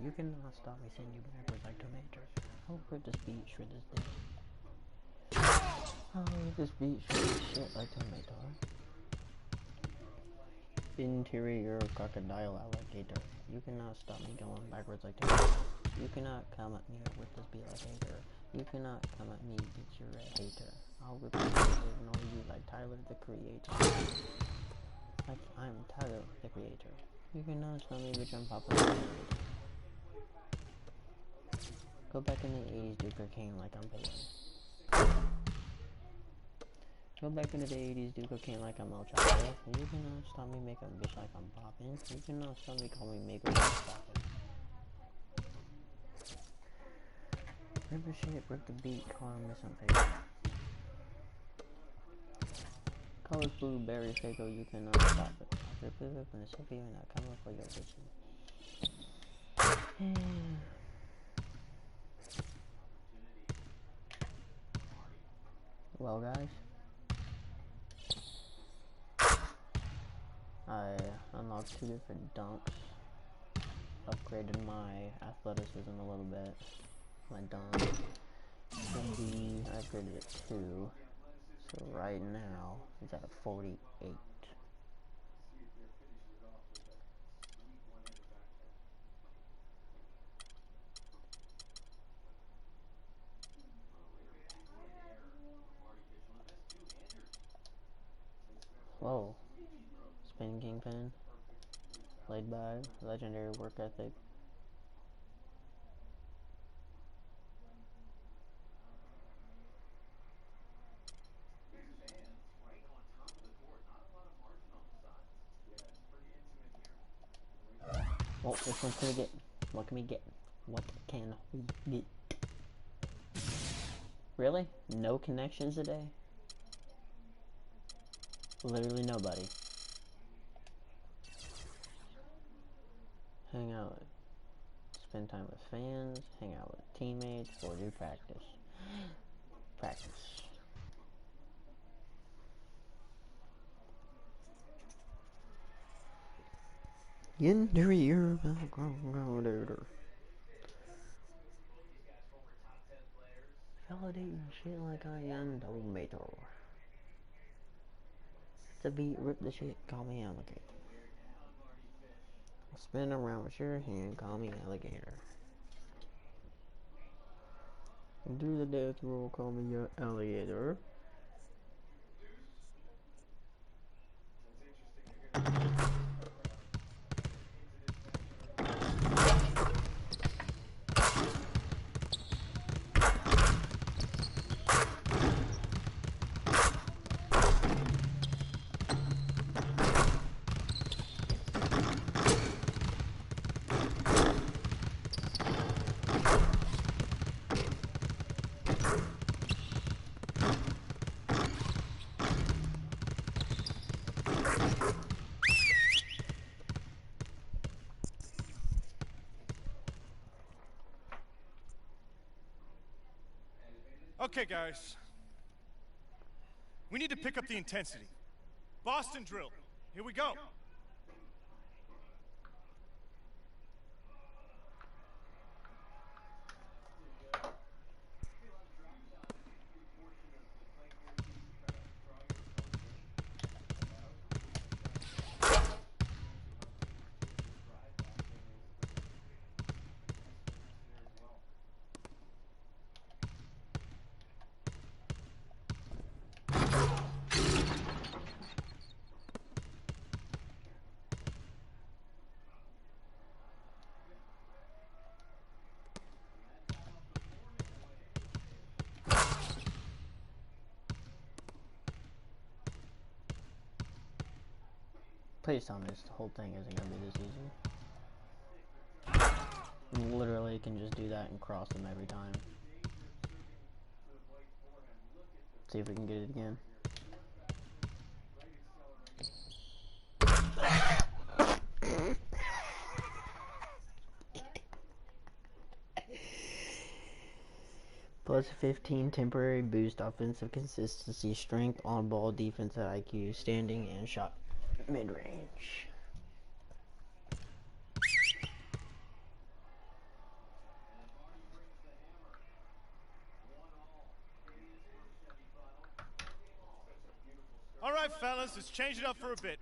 You cannot stop me sending you backwards like tomato. I'll rip this beach for this day. I'll rip this beach for this shit like tomato. Interior crocodile alligator. You cannot stop me going backwards like tomato. You cannot come at me with this beat like hater. You cannot come at me, bitch, you're a hater. I'll rip you and ignore you like Tyler the Creator. Like I'm Tyler the Creator. You cannot stop me, bitch, I'm popping. Go back in the 80s, do cocaine like I'm paying. Go back into the 80s, do cocaine like I'm El Chapo. You cannot stop me, make a bitch like I'm poppin'. You cannot stop me, call me maker like I'm poppin'. Rip the shit, rip the beat, call him missing face. Colors blue, berry, fago, you cannot stop it. Rip it, rip in the city, and I come up for your bitch. Well, guys, I unlocked 2 different dunks, upgraded my athleticism a little bit, my dunk can be upgraded at 2, so right now it's at a 48. Whoa, spin kingpin, laid back, legendary work ethic. Oh, which one can we get? What can we get? What can we get? Really? No connections today? Literally nobody. Hang out, spend time with fans, hang out with teammates, or do practice. Practice. Interior background. Validating shit like I am tomato. The beat, rip the shit, call me alligator. Spin around with your hand, call me alligator. Do the death roll, call me your alligator. Okay, guys. We need to pick up the intensity. Boston drill. Here we go. Please tell me this whole thing isn't gonna be this easy. Literally can just do that and cross them every time. See if we can get it again. Plus 15 temporary boost, offensive consistency, strength, on ball, defensive IQ, standing, and shot mid range. fellas, let's change it up for a bit.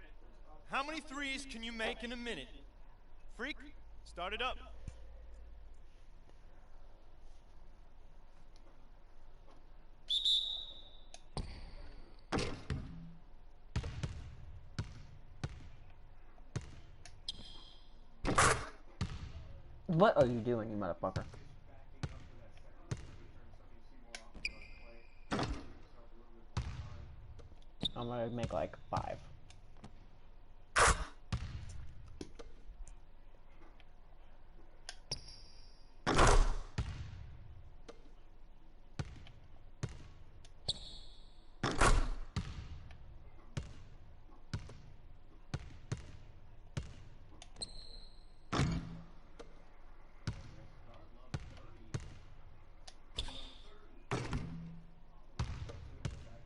How many threes can you make in a minute? Freak, start it up. What are you doing, you motherfucker? I'm gonna make like 5.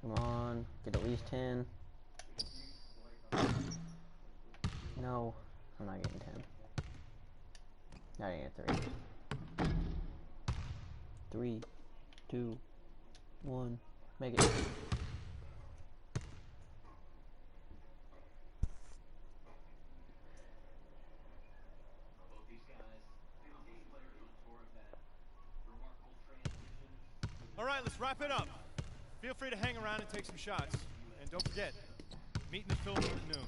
Come on, get at least 10. No, I'm not getting 10. Not even 3. 3, 2, 1, make it. All right, let's wrap it up. Feel free to hang around and take some shots. And don't forget, meet in the film room at noon.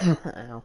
Ow.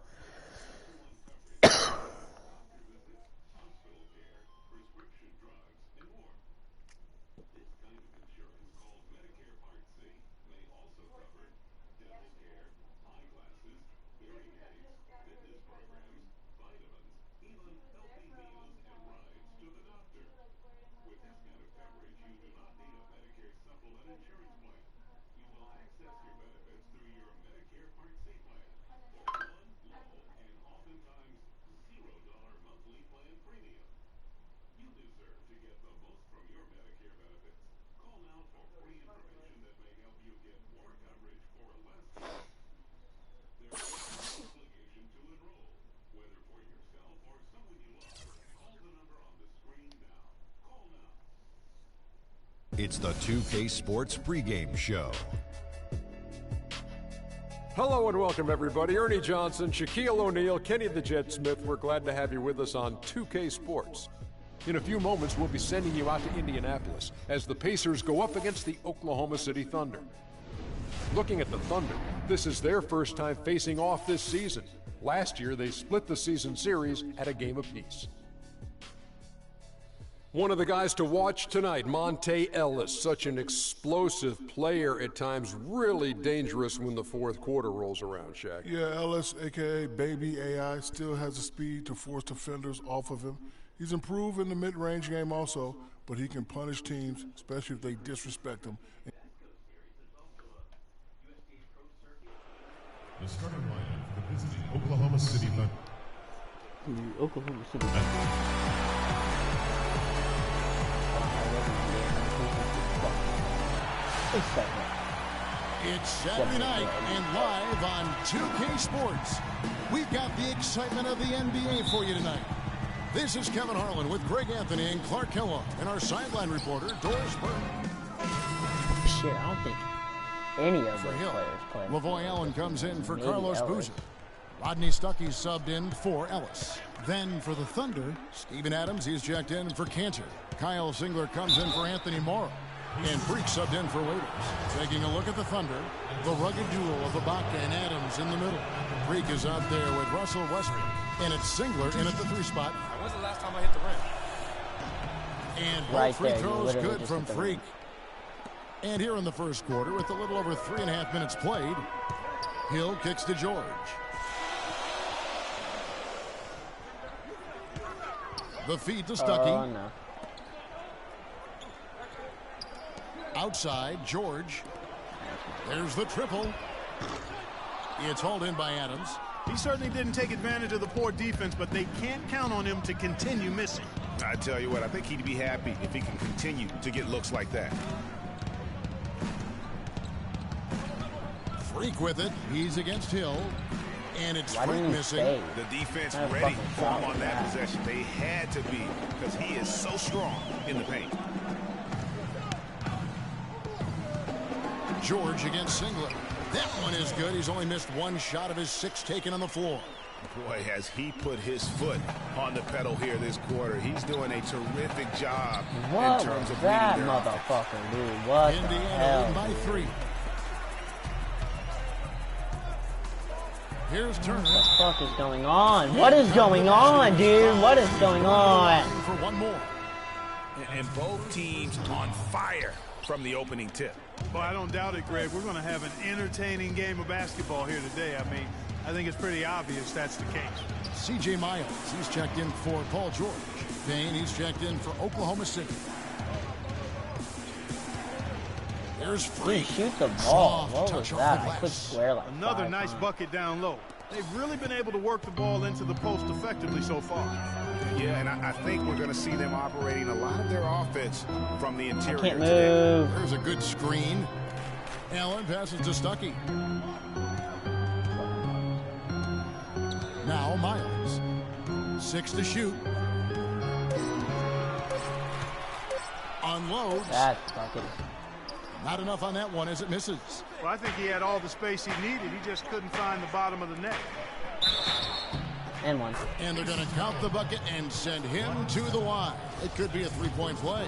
It's the 2K Sports pregame show. Hello and welcome, everybody. Ernie Johnson, Shaquille O'Neal, Kenny the Jet Smith. We're glad to have you with us on 2K Sports. In a few moments, we'll be sending you out to Indianapolis as the Pacers go up against the Oklahoma City Thunder. Looking at the Thunder, this is their first time facing off this season. Last year, they split the season series at a game apiece. One of the guys to watch tonight, Monte Ellis, such an explosive player at times, really dangerous when the fourth quarter rolls around, Shaq. Yeah, Ellis, a.k.a. Baby AI, still has the speed to force defenders off of him. He's improved in the mid-range game also, but he can punish teams, especially if they disrespect him. The starting lineup for the visiting Oklahoma City Thunder. Oklahoma City. This segment. It's Saturday night and live on 2K Sports. We've got the excitement of the NBA for you tonight. This is Kevin Harlan with Greg Anthony and Clark Kellogg and our sideline reporter, Doris Burke. Shit, I don't think any of For those Hill, players play. Lavoy Allen comes in for Maybe Carlos Ellis. Boozer. Rodney Stuckey subbed in for Ellis. Then for the Thunder, Steven Adams, he's checked in for Cantor. Kyle Singler comes in for Anthony Morrow. And Freak subbed in for Waiters. Taking a look at the Thunder, the rugged duo of Ibaka and Adams in the middle. Freak is out there with Russell Westbrook. And it's Singler in at the 3 spot. When's the last time I hit the rim? And both Right free there, you throws literally good just from hit the Freak. And here in the first quarter, with a little over 3.5 minutes played, Hill kicks to George. The feed to Stuckey. Oh, no. Outside, George. There's the triple. It's hauled in by Adams. He certainly didn't take advantage of the poor defense, but they can't count on him to continue missing. I tell you what, I think he'd be happy if he can continue to get looks like that. Freak with it. He's against Hill. And it's Why Freak didn't he missing. stay? The defense Kind of ready fucking for him foul on that that. possession. They had to be because he is so strong in the paint. George against Singler. That one is good. He's only missed one shot of his 6 taken on the floor. Boy, has he put his foot on the pedal here this quarter. He's doing a terrific job What in terms was of that leading their offense. motherfucker, dude? What the Indiana hell? in by Dude? 3. Here's Turner. What the fuck is going on? What is going on, dude? What is going on? For one more. And both teams on fire from the opening tip. Well, I don't doubt it, Greg. We're going to have an entertaining game of basketball here today. I mean, I think it's pretty obvious that's the case. C.J. Miles, he's checked in for Paul George. Payne, he's checked in for Oklahoma City. There's Dude, Freak. shoot the ball. Soft What was touch off that? the I glass. could swear like Another 5 nice times. bucket down low. They've really been able to work the ball into the post effectively so far. Yeah, and I think we're going to see them operating a lot of their offense from the I interior can't today. move. There's a good screen. Allen passes to Stuckey. Now Miles. 6 to shoot. Unloads. That's fucking. Not enough on that one as it misses. Well, I think he had all the space he needed. He just couldn't find the bottom of the net. And one. And they're going to count the bucket and send him to the line. It could be a 3-point play.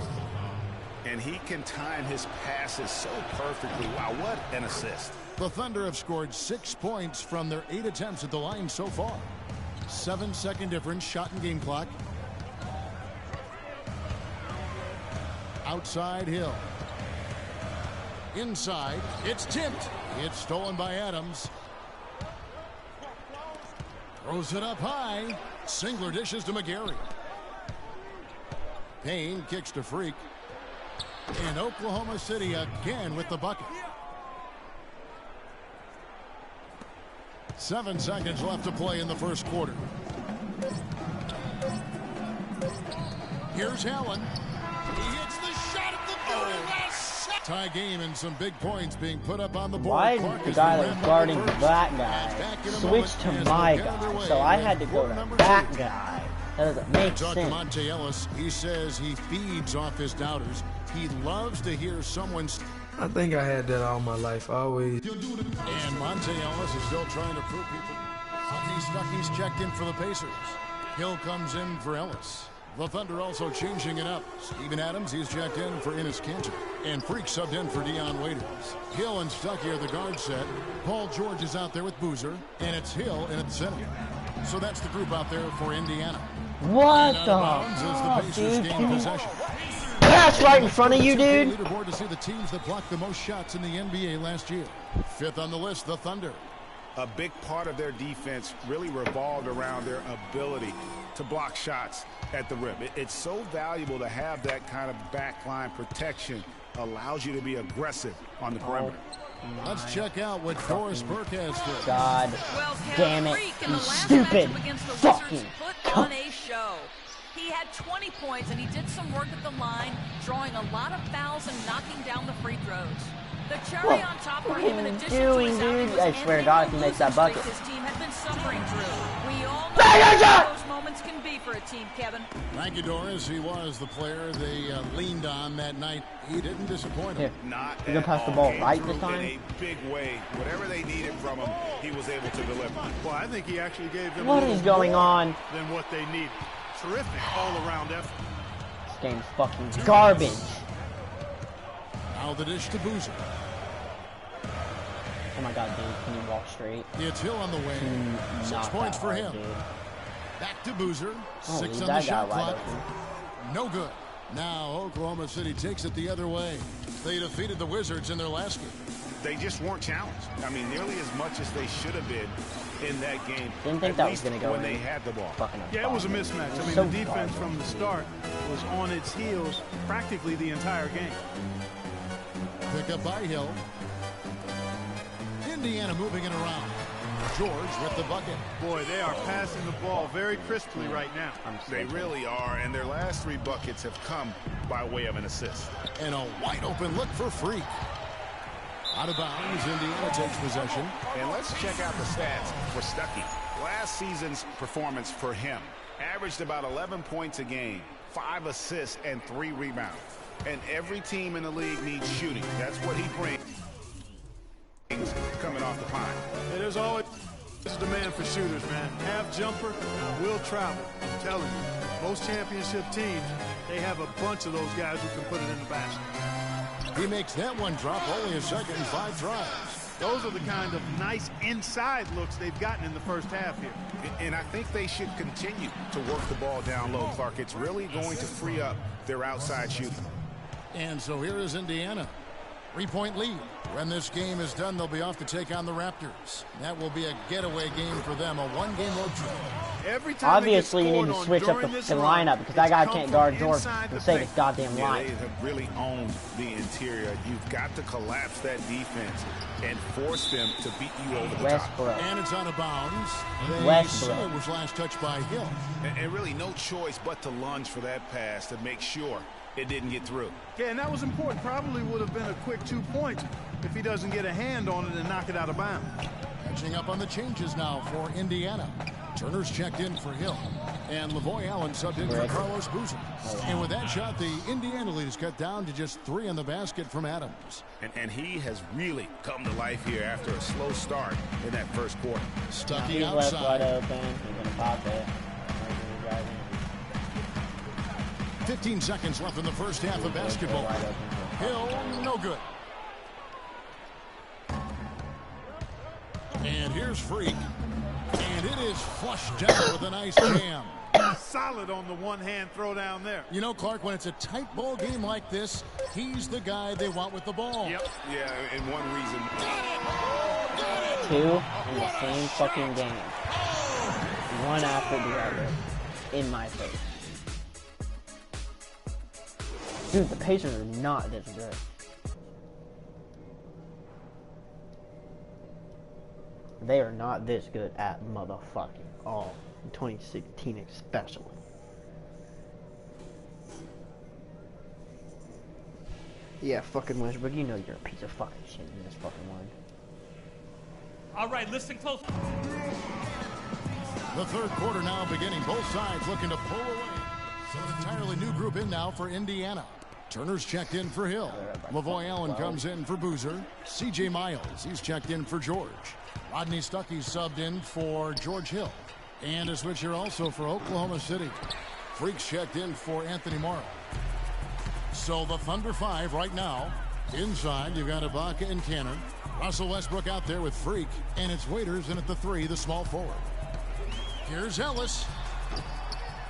And he can time his passes so perfectly. Wow, what an assist. The Thunder have scored 6 points from their 8 attempts at the line so far. 7-second difference, shot and game clock. Outside Hill. Inside, it's tipped. It's stolen by Adams. Throws it up high. Singler dishes to McGarry. Payne kicks to Freak. And Oklahoma City again with the bucket. 7 seconds left to play in the first quarter. Here's Allen. He hits the shot at the very last second. Tie game and some big points being put up on the board. Why Clark did the as guy we that wrap was up guarding the first. that And guy back in a switch moment to as my we'll get guy? underway So I with had to go quarter to number that 2. guy. That doesn't make Talk sense. to Monte Ellis. He says he feeds off his doubters. He loves to hear someone. I think I had that all my life. I always. And Monte Ellis is still trying to prove people. Rodney Stuckey's checked in for the Pacers. Hill comes in for Ellis. The Thunder also changing it up. Steven Adams, he's checked in for Enes Kanter. And Freak subbed in for Dion Waiters. Hill and Stuckey are the guard set. Paul George is out there with Boozer. And it's Hill in at the center. So that's the group out there for Indiana. What And the out of bounds as the fuck, Pacers dude? gain possession. Pass right in front of you, dude. Leaderboard to see the teams that blocked the most shots in the NBA last year. 5th on the list, the Thunder. A big part of their defense really revolved around their ability to block shots at the rim. It's so valuable to have that kind of backline protection. Allows you to be aggressive on the perimeter. Let's check out what Doris Burke has for us. God Well, damn it. Freak in You the last stupid matchup against the fucking Wizards put on a show. He had 20 points, and he did some work at the line, drawing a lot of fouls and knocking down the free throws. The cherry on top for him, in addition to his outing, was I swear to God, if he makes that bucket. His team had been suffering through. We all know what those moments can be for a team, Kevin. Thank you, Doris. He was the player they leaned on that night. He didn't disappoint him. Not He's gonna pass the ball right this time. In a big way. Whatever they needed from him, he was able to deliver. Well, I think he actually gave them What a is little going more on? than what they needed. Terrific all-around effort. This game's fucking garbage. Now the dish to Boozer. Oh my God, dude, can you walk straight? It's Hill on the wing. 6 points for him. Dude. Back to Boozer. Oh, 6 leave on that the guy shot wide clock. open. No good. Now Oklahoma City takes it the other way. They defeated the Wizards in their last game. They just weren't challenged. I mean, nearly as much as they should have been in that game. Didn't think that was going to go when in. they had the ball. Yeah, it was a mismatch. I mean, So the defense garbage. from the start was on its heels practically the entire game. Pick up by Hill. Indiana moving it around. George with the bucket. Boy, they are passing the ball very crisply right now. They really are, and their last 3 buckets have come by way of an assist. And a wide open look for Freak. Out of bounds, Indiana takes possession. And let's check out the stats for Stuckey. Last season's performance for him averaged about 11 points a game, 5 assists, and 3 rebounds. And every team in the league needs shooting. That's what he brings coming off the pine. Yeah, there's always a demand for shooters, man. Half jumper, will travel. I'm telling you, most championship teams, they have a bunch of those guys who can put it in the basket. He makes that one drop only a second, 5 tries. Those are the kind of nice inside looks they've gotten in the first half here. And I think they should continue to work the ball down low, Clark. It's really going to free up their outside shooting. And so here is Indiana. 3-point lead. When this game is done, they'll be off to take on the Raptors. That will be a getaway game for them, a 1-game road trip. Every time Obviously, you need to switch up the lineup because that guy can't guard George to save his goddamn life. They have really owned the interior. You've got to collapse that defense and force them to beat you over the Westbrook. top. And it's out of bounds. Westbrook. It was last touched by Hill. And really no choice but to lunge for that pass to make sure it didn't get through. Yeah, and that was important. Probably would have been a quick 2 points if he doesn't get a hand on it and knock it out of bounds. Catching up on the changes now for Indiana. Turner's checked in for Hill. And Lavoy Allen subbed in for Carlos Boozer. And with that shot, the Indiana lead is cut down to just 3 on the basket from Adams. And he has really come to life here after a slow start in that first quarter. Stuckey He's left wide outside. open. He's going to pop it. 15 seconds left in the first half of basketball. Hill, no good. And here's Freak. And it is flushed down with a nice jam. Solid on the one-hand throw down there. You know, Clark, when it's a tight ball game like this, he's the guy they want with the ball. Yep. Yeah, and one reason. 2 in the same fucking game. One after the other. In my face. Dude, the Pacers are not this good. They are not this good at motherfucking all. In 2016 especially. Yeah, fucking Westbrook, you know you're a piece of fucking shit in this fucking one. All right, listen close. The third quarter now beginning. Both sides looking to pull away. So an entirely new group in now for Indiana. Turner's checked in for Hill. Lavoy Allen comes in for Boozer. C.J. Miles, he's checked in for George. Rodney Stuckey subbed in for George Hill. And a switch here also for Oklahoma City. Freaks checked in for Anthony Morrow. So the Thunder 5 right now. Inside, you've got Ibaka and Cannon. Russell Westbrook out there with Freak. And it's Waiters in at the 3, the small forward. Here's Ellis.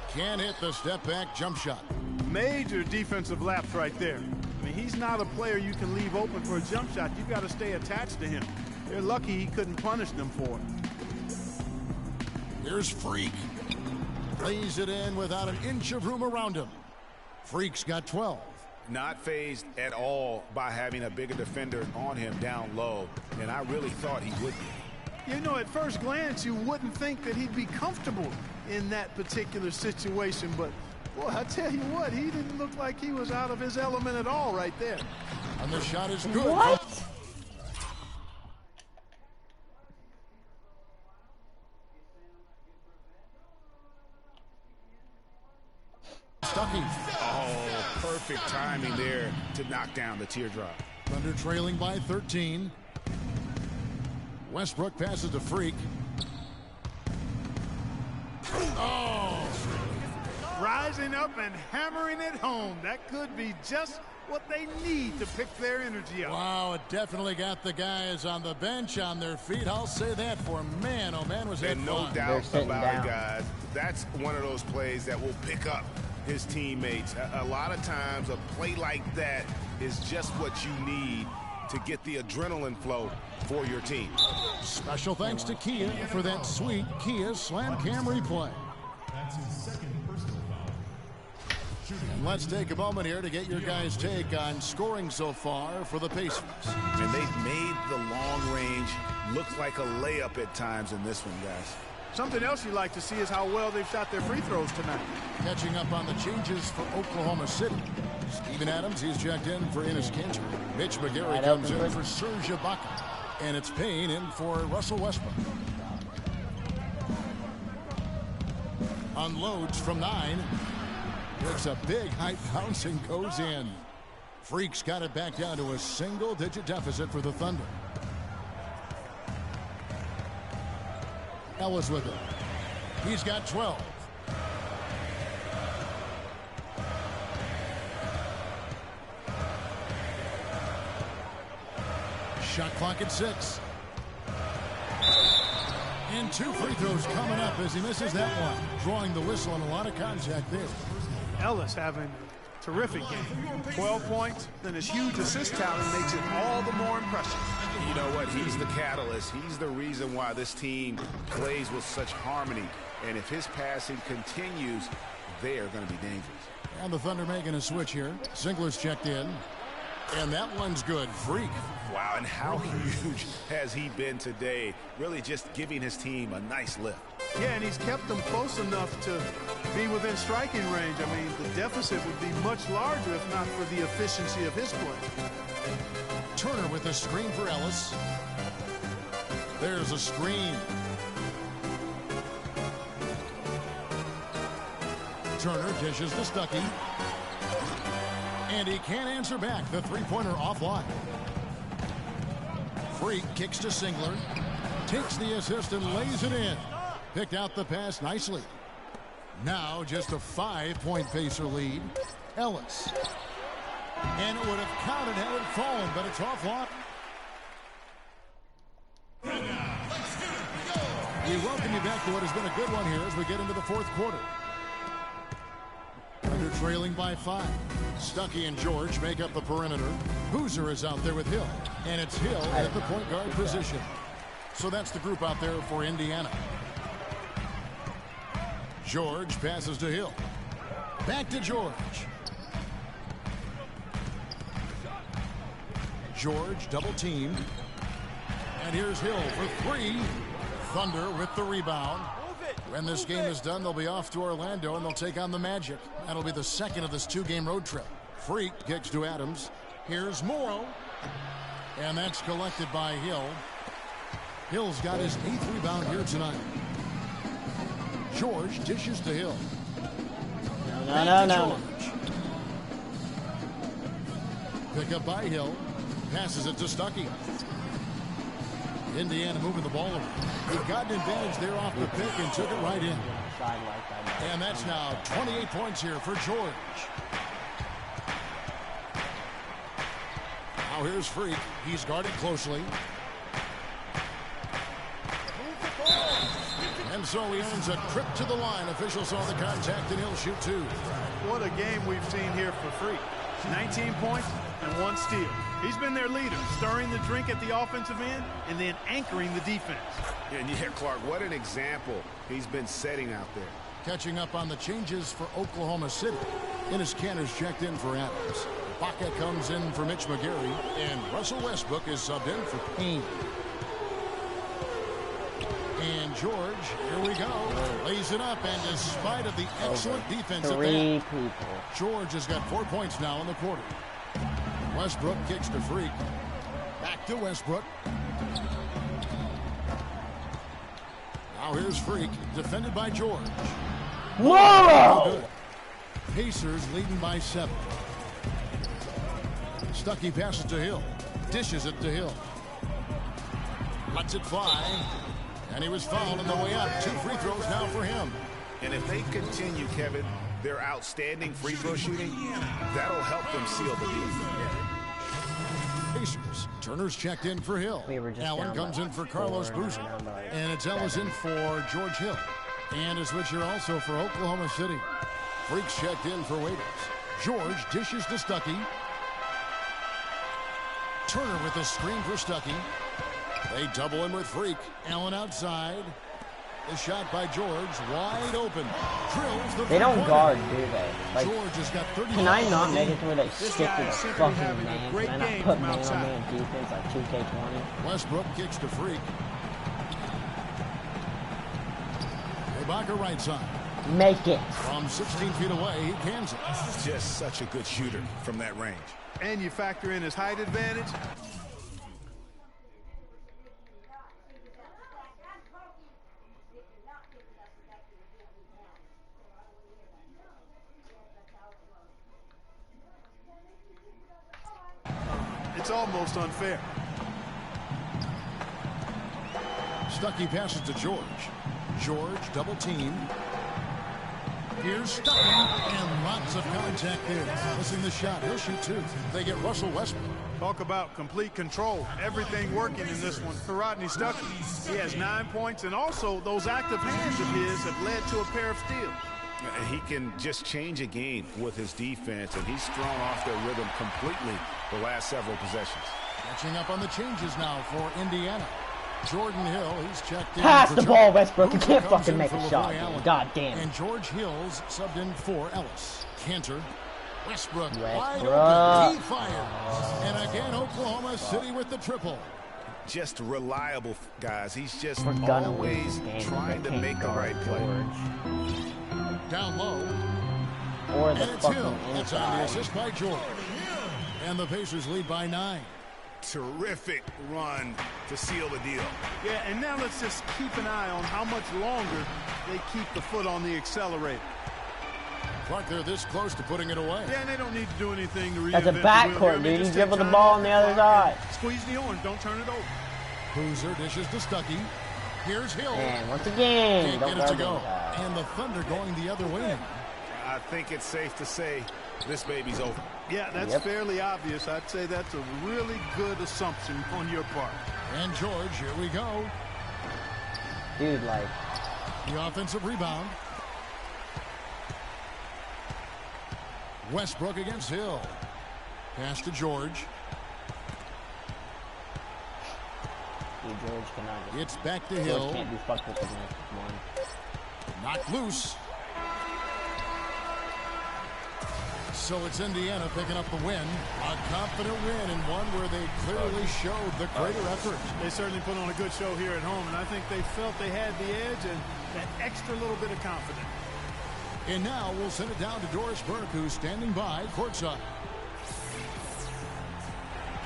Can't hit the step-back jump shot. Major defensive lapse right there. I mean, he's not a player you can leave open for a jump shot. You've got to stay attached to him. They're lucky he couldn't punish them for it. Here's Freak. Lays it in without an inch of room around him. Freak's got 12. Not fazed at all by having a bigger defender on him down low. And I really thought he would be. You know, at first glance, you wouldn't think that he'd be comfortable in that particular situation, but Boy, I tell you what, he didn't look like he was out of his element at all right there. And the shot is good. What? Stuckey. Oh, perfect timing there to knock down the teardrop. Thunder trailing by 13. Westbrook passes to Freak. Oh! Rising up and hammering it home. That could be just what they need to pick their energy up. Wow, it definitely got the guys on the bench on their feet. I'll say that for man. Oh, man, was that And no fun. doubt about it, guys. That's one of those plays that will pick up his teammates. A lot of times, a play like that is just what you need to get the adrenaline flow for your team. Special thanks to Kia for that sweet Kia Slam Cam replay. That's his second personal foul. And let's take a moment here to get your guys' take on scoring so far for the Pacers. And they've made the long range look like a layup at times in this one, guys. Something else you like to see is how well they've shot their free throws tonight. Catching up on the changes for Oklahoma City. Steven Adams, he's checked in for Enes Kanter. Mitch McGary comes in for Serge Ibaka. And it's Payne in for Russell Westbrook. Unloads from 9. Takes a big height bounce and goes in. Freak's got it back down to a single-digit deficit for the Thunder. Ellis with it. He's got 12. Shot clock at 6. And 2 free throws coming up as he misses that one. Drawing the whistle and a lot of contact there. Ellis having a terrific game. 12 points, then his huge assist tally makes it all the more impressive. You know what? He's the catalyst. He's the reason why this team plays with such harmony. And if his passing continues, they are going to be dangerous. And the Thunder making a switch here. Ziegler's checked in. And that one's good. Freak. Wow, and how huge has he been today? Really just giving his team a nice lift. Yeah, and he's kept them close enough to be within striking range. I mean, the deficit would be much larger if not for the efficiency of his play. Turner with a screen for Ellis. There's a screen. Turner dishes to Stuckey. And he can't answer back. The three-pointer offline. Freak kicks to Singler. Takes the assist and lays it in. Picked out the pass nicely. Now just a 5-point Pacer lead. Ellis. And it would have counted had it fallen, but it's offline. We welcome you back to what has been a good one here as we get into the fourth quarter. Under trailing by 5. Stuckey and George make up the perimeter. Boozer is out there with Hill. And it's Hill at the point guard position. So that's the group out there for Indiana. George passes to Hill. Back to George. George double team. And here's Hill for 3. Thunder with the rebound. When this game is done, they'll be off to Orlando and they'll take on the Magic. That'll be the second of this 2-game road trip. Freak kicks to Adams. Here's Morrow. And that's collected by Hill. Hill's got his 8th rebound here tonight. George dishes to Hill. No. Pick up by Hill. Passes it to Stuckey. Indiana moving the ball over. He got an advantage there off the pick and took it right in. And that's now 28 points here for George. Now here's Freak. He's guarded closely. And so he earns a trip to the line. Officials saw the contact and he'll shoot 2. What a game we've seen here for Freak. 19 points and 1 steal. He's been their leader, stirring the drink at the offensive end and then anchoring the defense. And yeah, Clark, what an example he's been setting out there. Catching up on the changes for Oklahoma City. Enes Kanter's checked in for Adams. Ibaka comes in for Mitch McGary. And Russell Westbrook is subbed in for Payne. And George. Here we go. Lays it up, and despite of the excellent defense at Three that, people. George has got 4 points now in the quarter. Westbrook kicks to Freak. Back to Westbrook. Now here's Freak, defended by George. Whoa! Pacers leading by 7. Stuckey passes to Hill. Dishes it to Hill. Lets it fly. And he was fouled on the way up. 2 free throws now for him. And if they continue, Kevin, their outstanding free throw shooting, that'll help them seal the deal. Pacers. Turner's checked in for Hill. Allen comes in for Carlos Boozer. And it's Ellis in for George Hill. And a switcher also for Oklahoma City. Freaks checked in for Waiters. George dishes to Stuckey. Turner with a screen for Stuckey. They double him with Freak. Allen outside. The shot by George, wide open. Drills the They don't guard, do they? Like, George has got 30. Can I not make it to where they stick to the fucking man? Can I not put man-on-man defense like 2K20? Westbrook kicks to Freak. Ibaka right side. Make it. From 16 feet away, he cans it. He's just such a good shooter from that range. And you factor in his height advantage. It's almost unfair. Stuckey passes to George. George double team. Here's Stuckey, and lots of contact there. Missing the shot. He'll shoot 2. They get Russell Westbrook. Talk about complete control. Everything working in this one for Rodney Stuckey. He has 9 points, and also those active hands of his have led to a pair of steals. He can just change a game with his defense, and he's thrown off their rhythm completely the last several possessions. Catching up on the changes now for Indiana. Jordan Hill, he's checked in. Pass the ball, Westbrook. You Hoover can't comes fucking in make for a shot, LaVoy Allen. dude. God damn. And George Hill's subbed in for Ellis. Cantor. Westbrook wide Westbrook. open. He fires. And again, Oklahoma City with the triple. Just reliable, guys. He's just We're gonna always lose this game trying if to they make can't the right guard play. George. Down low. Or And the it's Hill. fucking That's on the inside. assist by George. And the Pacers lead by 9. Terrific run to seal the deal. Yeah, and now let's just keep an eye on how much longer they keep the foot on the accelerator. Clark, they're this close to putting it away. Yeah, and they don't need to do anything to reinvent That's a the wheel backcourt, here. They dude. You just dribble take the time ball off on the other clock side. and squeeze the orange. Don't turn it over. Boozer dishes to Stuckey. Here's Hill. And once again, Can't don't get it to guard go. the inside. And the Thunder going the other way now. I think it's safe to say this baby's over. Yeah, that's fairly obvious. I'd say that's a really good assumption on your part. And George, here we go. Dude, like, The offensive rebound. Westbrook against Hill. Pass to George. dude, George cannot get. It's back to George Hill. can't be fucked with the next one. Knocked loose. So it's Indiana picking up the win. A confident win, and one where they clearly showed the greater effort. They certainly put on a good show here at home, and I think they felt they had the edge and that extra little bit of confidence. And now we'll send it down to Doris Burke, who's standing by courtside.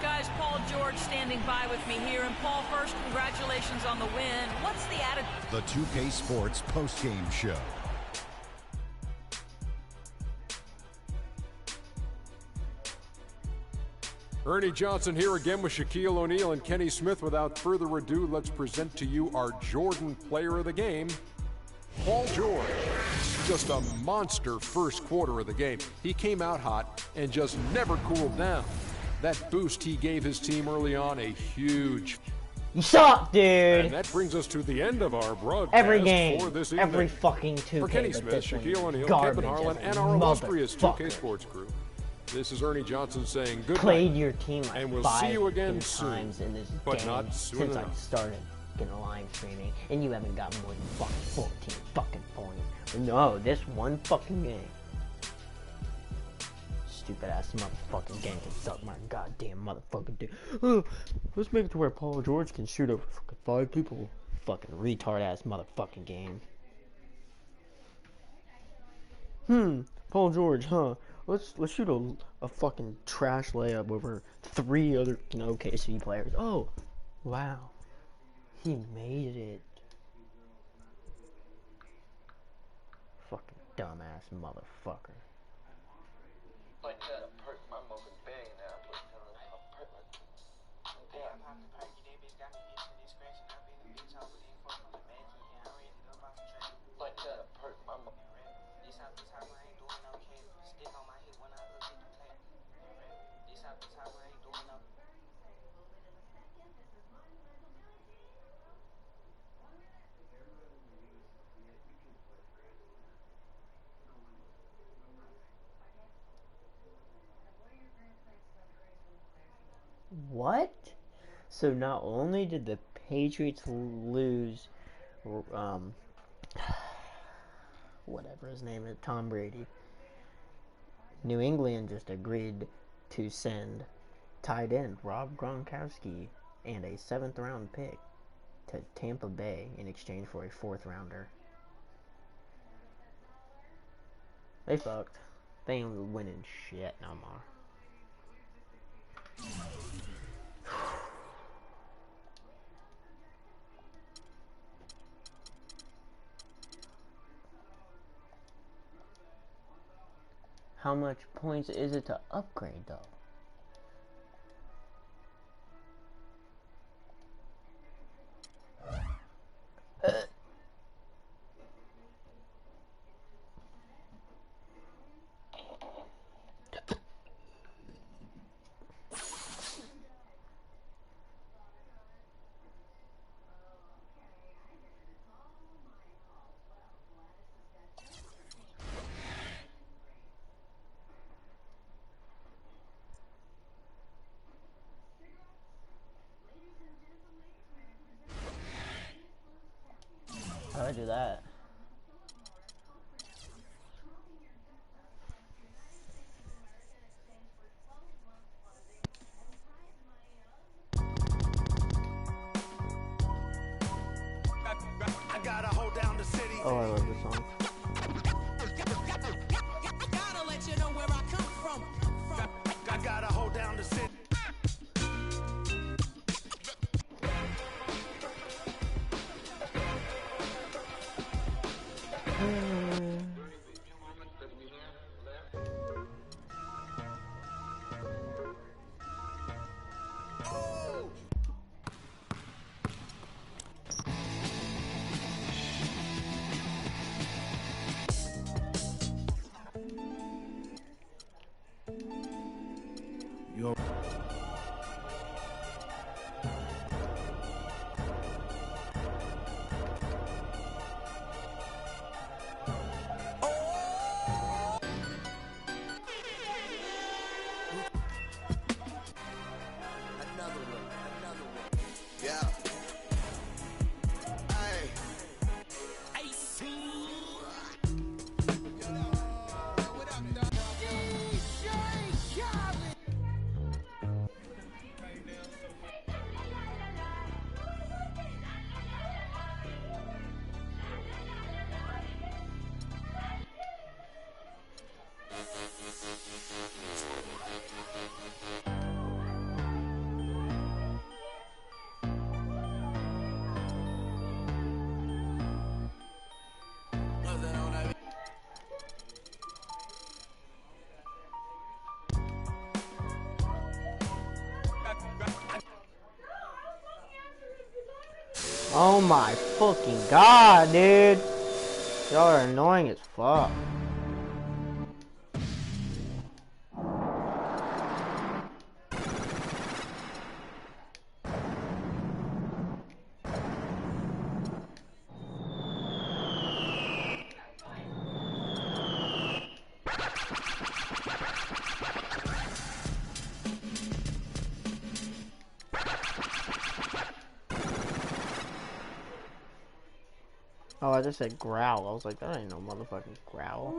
Guys, Paul George standing by with me here. And Paul, first, congratulations on the win. What's the attitude? The 2K Sports postgame show. Ernie Johnson here again with Shaquille O'Neal and Kenny Smith. Without further ado, let's present to you our Jordan player of the game, Paul George. Just a monster first quarter of the game. He came out hot and just never cooled down. That boost he gave his team early on, a huge. You suck, dude. And that brings us to the end of our broadcast Every game, for this evening. every fucking 2K. For Kenny but Smith, this one Shaquille O'Neal, garbage Kevin Harlan, as and our illustrious 2K motherfucker. Sports crew. This is Ernie Johnson saying good Played night. your team like and we'll 5 see you again times soon, in this but game not soon since enough. I started getting live streaming, and you haven't got more than fucking 14 fucking points. No, this one fucking game. Stupid ass motherfucking game can suck my goddamn motherfucking dick. Let's make it to where Paul George can shoot over fucking 5 people. Fucking retard ass motherfucking game. Paul George, huh? Let's shoot a fucking trash layup over 3 other OKC players. Oh, wow. He made it. Fucking dumbass motherfucker. Like that, perk my motherfucking bag now. I'm putting it on a perk like damn. Like that, perk my this how I ain't doing no kid. Stick on my hip when I look at the play. This how I ain't doing no. What? So not only did the Patriots lose, whatever his name is, Tom Brady, New England just agreed to send tight end Rob Gronkowski and a 7th round pick to Tampa Bay in exchange for a 4th rounder. They fucked. They ain't winning shit no more. How much points is it to upgrade though? How do I do that? I gotta hold down the city. Oh, I love this song. Gotta let you know where I come from. I gotta hold down the city. Oh my fucking god, dude! Y'all are annoying as fuck. Oh, I just said growl. I was like, that ain't no motherfucking growl.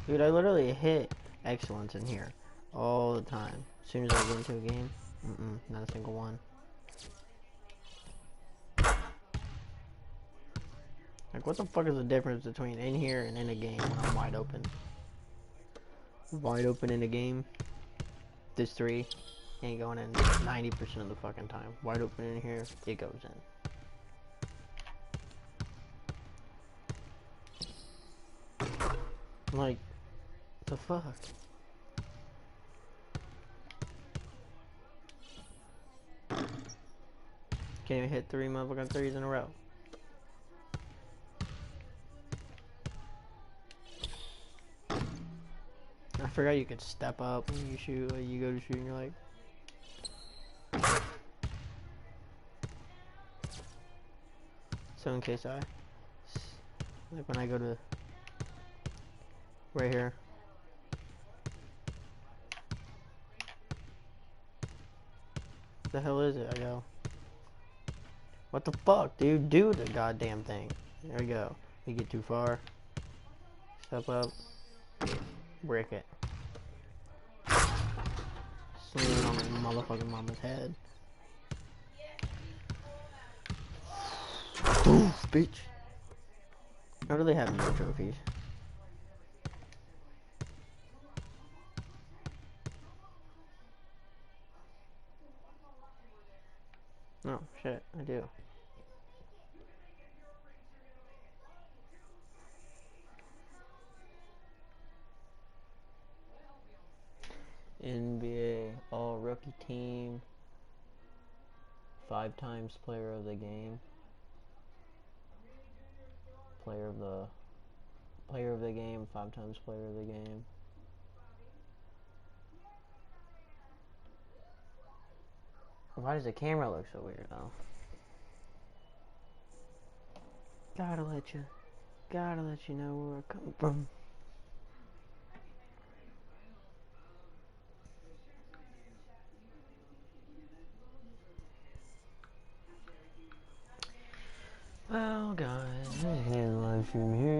Dude, I literally hit excellence in here all the time. As soon as I get into a game, not a single one. Like, what the fuck is the difference between in here and in a game when I'm wide open? Wide open in a game, this 3 ain't going in 90% of the fucking time. Wide open in here, it goes in. Like, the fuck? Can't even hit 3 motherfucking 3s in a row. I forgot you could step up when you shoot, like you go to shoot and you're like... So in case like when I go to... right here. What the hell is it? I go... What the fuck, dude? Do the goddamn thing. There we go. You get too far. Step up. Break it. Sling it on my motherfucking mama's head. Oof, bitch. How do they have no trophies? Oh, shit, I do. NBA All-Rookie Team, 5 times Player of the Game, Player of the Game, 5 times Player of the Game. Why does the camera look so weird though? Gotta let you know where I come from. Well, guys, this is live stream here.